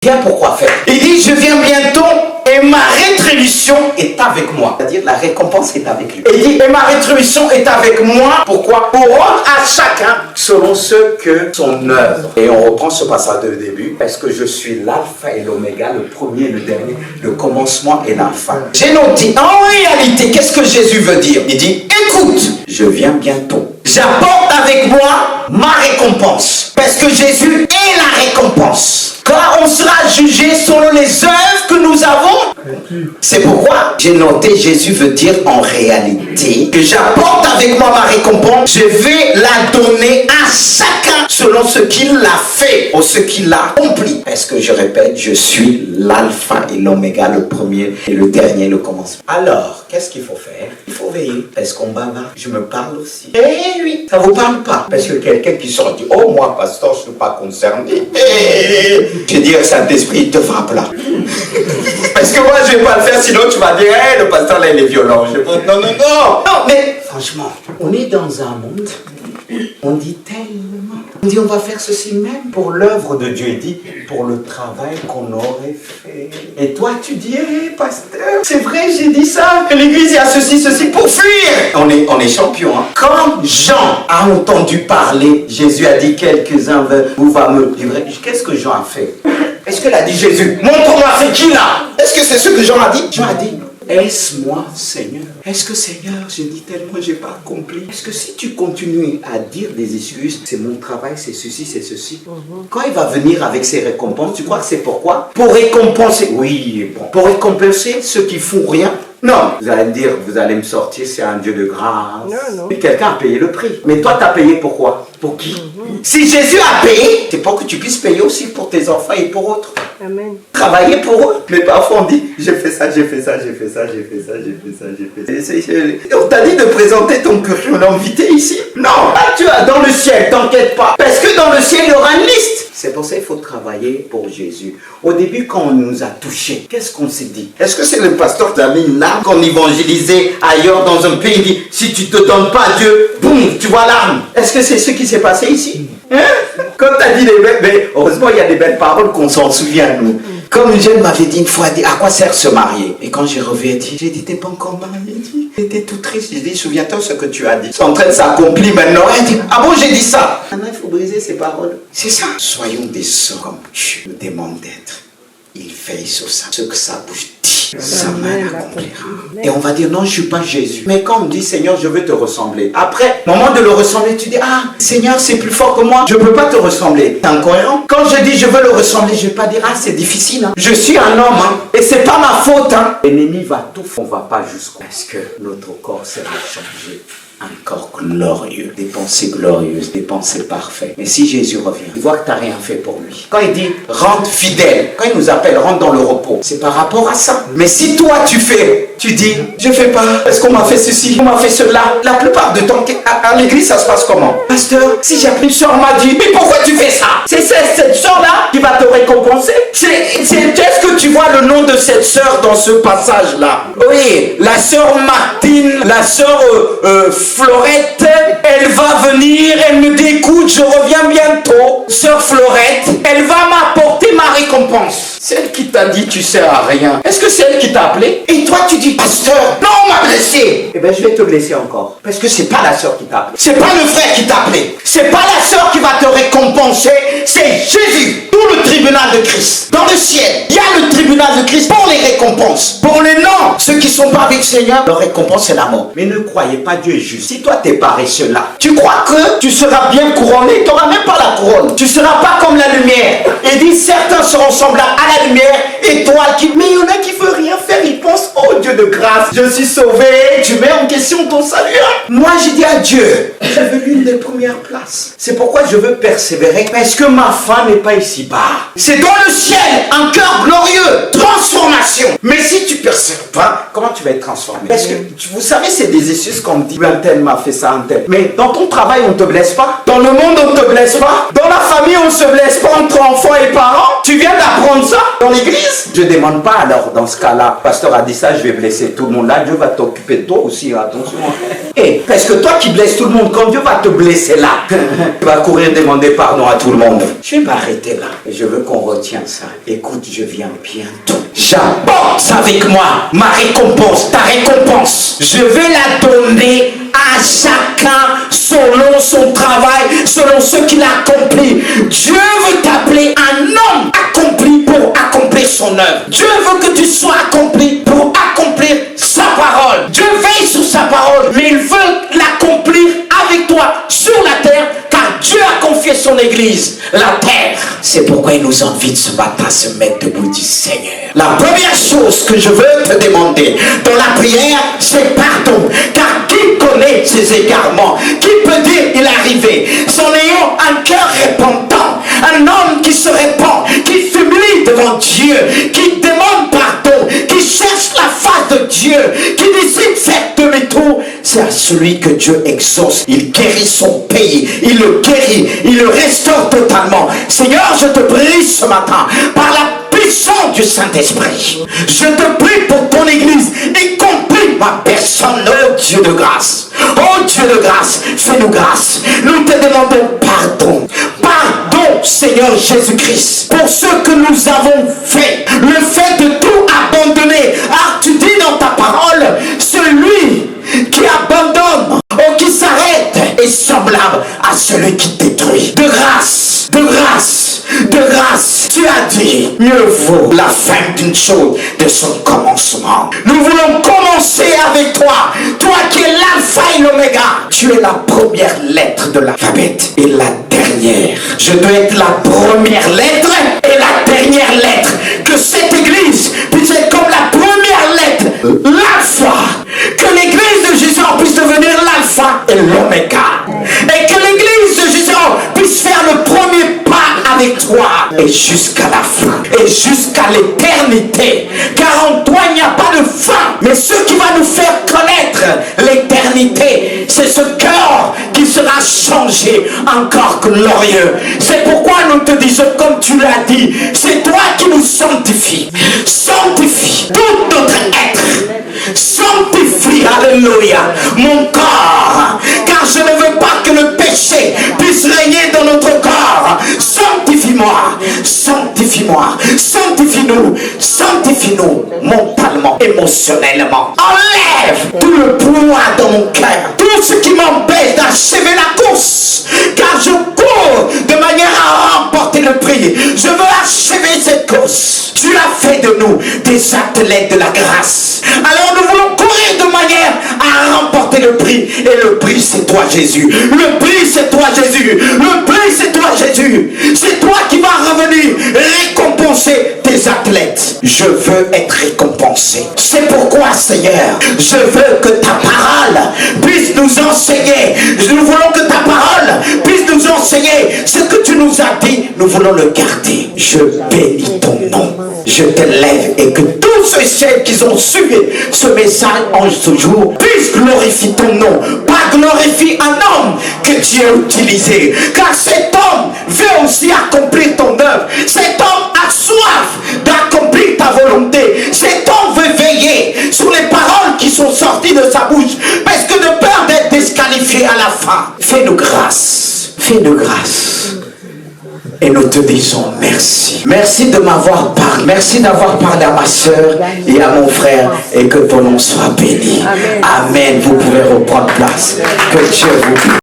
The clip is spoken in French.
Viens pourquoi faire? Il dit, je viens bientôt et ma rétribution est avec moi. C'est-à-dire la récompense est avec lui. Il dit, et ma rétribution est avec moi. Pourquoi? Pour rendre à chacun selon ce que son œuvre. Et on reprend ce passage de début. Parce que je suis l'alpha et l'oméga, le premier et le dernier, le commencement et la fin. J'ai noté, en réalité, qu'est-ce que Jésus veut dire? Il dit, écoute, je viens bientôt. J'apporte avec moi ma récompense. Parce que Jésus est la récompense. Quand on sera jugé selon les œuvres que nous avons. C'est pourquoi j'ai noté Jésus veut dire en réalité que j'apporte avec moi ma récompense. Je vais la donner à chacun selon ce qu'il a fait ou ce qu'il a accompli. Parce que je répète, je suis l'alpha et l'oméga, le premier et le dernier, le commencement. Alors, qu'est-ce qu'il faut faire? Il faut veiller. Est-ce qu'on bavard? Je me parle aussi. Eh oui, ça vous parle pas. Parce que quelqu'un qui sort dit, oh moi pasteur, je ne suis pas concerné. Je dis, Saint-Esprit, te frappe là. Parce que moi, je ne vais pas le faire, sinon tu vas dire, hey, le pasteur là, il est violent. Je dis, non, non, non. Non, mais franchement, on est dans un monde, on dit tellement. On dit, on va faire ceci même pour l'œuvre de Dieu. Il dit, pour le travail qu'on aurait fait. Et toi, tu dis, hey, pasteur, c'est vrai, j'ai dit ça. Que l'église, il y a ceci, ceci, pour fuir. On est champion. Hein. Quand Jean a entendu parler, Jésus a dit, quelques-uns vous va me livrer. Qu'est-ce que Jean a fait? Est-ce qu'il a dit Jésus, montre-moi c'est qui là? Est-ce que c'est ce que Jean a dit? Jean a dit, est-ce moi Seigneur? Est-ce que Seigneur, je dis tellement j'ai pas accompli? Est-ce que si tu continues à dire des excuses, c'est mon travail, c'est ceci, c'est ceci. Quand il va venir avec ses récompenses, tu crois que c'est pourquoi? Pour récompenser, oui, bon, pour récompenser ceux qui font rien. Non, vous allez me dire, vous allez me sortir, c'est un Dieu de grâce. Non. Mais quelqu'un a payé le prix. Mais toi, tu as payé pourquoi? Pour qui? Si Jésus a payé, c'est pour que tu puisses payer aussi pour tes enfants et pour autres. Amen. Travailler pour eux. Mais parfois on dit, j'ai fait ça, j'ai fait ça, j'ai fait ça, j'ai fait ça, j'ai fait ça, j'ai fait ça. On t'a dit de présenter ton curriculum vitae ici? Non, là tu as dans le ciel, t'inquiète pas. Parce que dans le ciel, il y aura une liste. C'est pour ça qu'il faut travailler pour Jésus. Au début, quand on nous a touchés, qu'est-ce qu'on s'est dit? Est-ce que c'est le pasteur qui a mis une arme qu'on évangélisait ailleurs dans un pays? Il dit, si tu ne te donnes pas à Dieu, boum, tu vois l'arme. Est-ce que c'est ce qui s'est passé ici? Hein? Quand tu as dit les belles, mais heureusement, il y a des belles paroles qu'on s'en souvient, nous. Comme une jeune m'avait dit une fois, à quoi sert se marier? Et quand j'ai revu, j'ai dit, t'es pas encore marié? J'étais tout triste. J'ai dit, souviens-toi ce que tu as dit. C'est en train de s'accomplir maintenant. Elle dit, ah bon, j'ai dit ça? Maintenant, il faut briser ces paroles. C'est ça. Soyons des sœurs comme Dieu nous demande d'être. Il veille sur ça. Ce que sa bouche dit, sa main l'accomplira. Et on va dire, non, je ne suis pas Jésus. Mais quand on dit, Seigneur, je veux te ressembler. Après, au moment de le ressembler, tu dis, ah, Seigneur, c'est plus fort que moi. Je ne peux pas te ressembler. T'es incohérent. Quand je dis, je veux le ressembler, je ne vais pas dire, ah, c'est difficile. Hein. Je suis un homme. Hein. Et ce n'est pas ma faute. Hein. L'ennemi va tout faire. On ne va pas jusqu'au. Parce que notre corps sera changé. Un corps glorieux, des pensées glorieuses, des pensées parfaites. Mais si Jésus revient, il voit que tu n'as rien fait pour lui. Quand il dit rentre fidèle, quand il nous appelle rentre dans le repos, c'est par rapport à ça. Mais si toi tu fais, tu dis je fais pas, parce qu'on m'a fait ceci, on m'a fait cela. La plupart du temps, à l'église ça se passe comment? Pasteur, si j'ai appris une soeur m'a dit, mais pourquoi tu fais ça? C'est cette soeur-là qui va te récompenser. Est-ce que tu vois le nom de cette soeur dans ce passage-là? Oui, la soeur Martine, la soeur Florette, elle va venir, elle me dit écoute, je reviens bientôt. Sœur Florette, elle va m'apporter ma récompense. Celle qui t'a dit tu sers à rien, est-ce que c'est elle qui t'a appelé? Et toi tu dis pasteur, non on m'a blessé. Eh bien je vais te blesser encore. Parce que c'est pas la sœur qui t'a appelé. C'est pas le frère qui t'a appelé. C'est pas la sœur qui va te récompenser. C'est Jésus. Tout le tribunal de Christ. Dans le ciel, il y a le tribunal de Christ pour les récompenses. Pour les non, ceux qui sont pas avec le Seigneur, leur récompense c'est la mort. Mais ne croyez pas Dieu est juste. Si toi t'es paresseux là, tu crois que tu seras bien couronné, tu n'auras même pas la couronne. Tu seras pas comme la lumière. Il dit certains seront semblables à la lumière, étoile qui... Mais il y en a qui ne veulent rien faire, ils pensent oh Dieu de grâce, je suis sauvé, tu mets en question ton salut. Moi j'ai dit à Dieu, je veux l'une des premières places. C'est pourquoi je veux persévérer, parce que ma fin n'est pas ici-bas. C'est dans le ciel, un cœur glorieux, transformation. Mais si tu persévères pas, comment tu vas être transformé? Parce que vous savez, c'est des excuses qu'on me dit, un tel m'a fait ça, un tel. Mais dans ton travail, on ne te blesse pas. Dans le monde, on ne te blesse pas. Dans la famille, on ne se blesse pas entre enfants et parents. Tu viens d'apprendre ça dans l'église? Je ne demande pas alors, dans ce cas-là, pasteur a dit ça, je vais blesser. tout le monde. Là, Dieu va t'occuper de toi aussi, attention. Et parce que toi qui blesses tout le monde, quand Dieu va te blesser là, tu vas courir demander pardon à tout le monde. Je vais m'arrêter là. Je veux qu'on retienne ça. Écoute, je viens bientôt. J'apporte avec moi ma récompense, ta récompense. Je vais la donner à chacun selon son travail, selon ce qu'il a accompli. Dieu veut t'appeler un homme accompli pour accomplir son œuvre. Dieu veut que tu sois accompli pour accomplir sa parole. Dieu veille sur sa parole, mais il veut l'accomplir avec toi sur la terre, car Dieu a confié son église, la terre. C'est pourquoi il nous invite ce matin à se mettre debout du Seigneur. La première chose que je veux te demander dans la prière, c'est pardon. Car qui connaît ses égarements? Qui peut dire il est arrivé? En ayant un cœur repentant, un homme qui se répand, qui s'humilie devant Dieu, qui demande pardon, qui cherche la face de Dieu, qui décide de faire demi-tour, c'est à celui que Dieu exauce. Il guérit son pays, il le guérit, il le restaure totalement. Seigneur, je te prie ce matin, par la puissance du Saint-Esprit, je te prie pour ton église, y compris ma personne, oh Dieu de grâce. Oh Dieu de grâce, fais-nous grâce. Nous te demandons pardon. Pardon, Seigneur Jésus-Christ, pour ce que nous avons fait. Le fait de tout abandonner. Alors tu dis dans ta parole, celui qui abandonne ou qui s'arrête est semblable à celui qui détruit. De grâce, de grâce, de grâce, tu as dit, mieux vaut la fin d'une chose de son commencement. Nous voulons commencer avec toi, toi qui es l'alpha et l'oméga. Tu es la première lettre de l'alphabet et la dernière. Je dois être la première lettre et la dernière lettre. Que cette église puisse être comme la première lettre, l'alpha. Que l'église de Jésus puisse devenir l'alpha et l'oméga. Et que l'église de Jésus puisse faire le premier pas avec toi. Et jusqu'à la fin. Et jusqu'à l'éternité. Car en toi il n'y a pas de fin. Mais ce qui va nous faire connaître l'éternité, c'est ce cœur qui sera changé encore glorieux. C'est pourquoi nous te disons, comme tu l'as dit, c'est toi qui nous sanctifie. Sanctifie tout notre être. Sanctifie, alléluia, mon corps, car je ne veux pas que le péché puisse régner dans notre corps. Sanctifie-moi, sanctifie-moi, sanctifie-nous, sanctifie-nous mentalement, émotionnellement. Enlève tout le poids dans mon cœur, tout ce qui m'empêche d'achever la course, car je cours de manière à remporter le prix. Je veux achever cette course. Tu as fait de nous des athlètes de la grâce. Alors nous voulons courir de manière à remporter le prix. Et le prix, c'est toi, Jésus. Le prix, c'est toi, Jésus. Le prix, c'est toi, Jésus. C'est toi qui vas revenir récompenser tes athlètes. Je veux être récompensé. C'est pourquoi, Seigneur, je veux que ta parole puisse nous enseigner. Nous voulons que ta parole puisse nous enseigner ce que tu nous as dit. Nous voulons le garder. Je bénis ton nom. Je te lève et que tous ceux qui ont suivi ce message en ce jour puissent glorifier ton nom. Pas glorifier un homme que Dieu a utilisé. Car cet homme veut aussi accomplir ton œuvre. Cet homme a soif d'accomplir ta volonté. Cet homme veut veiller sur les paroles qui sont sorties de sa bouche. Parce que de peur d'être disqualifié à la fin. Fais-nous grâce. Fais-nous grâce. Et nous te disons merci. Merci de m'avoir parlé. Merci d'avoir parlé à ma soeur et à mon frère. Et que ton nom soit béni. Amen. Amen. Vous pouvez reprendre place. Que Dieu vous bénisse.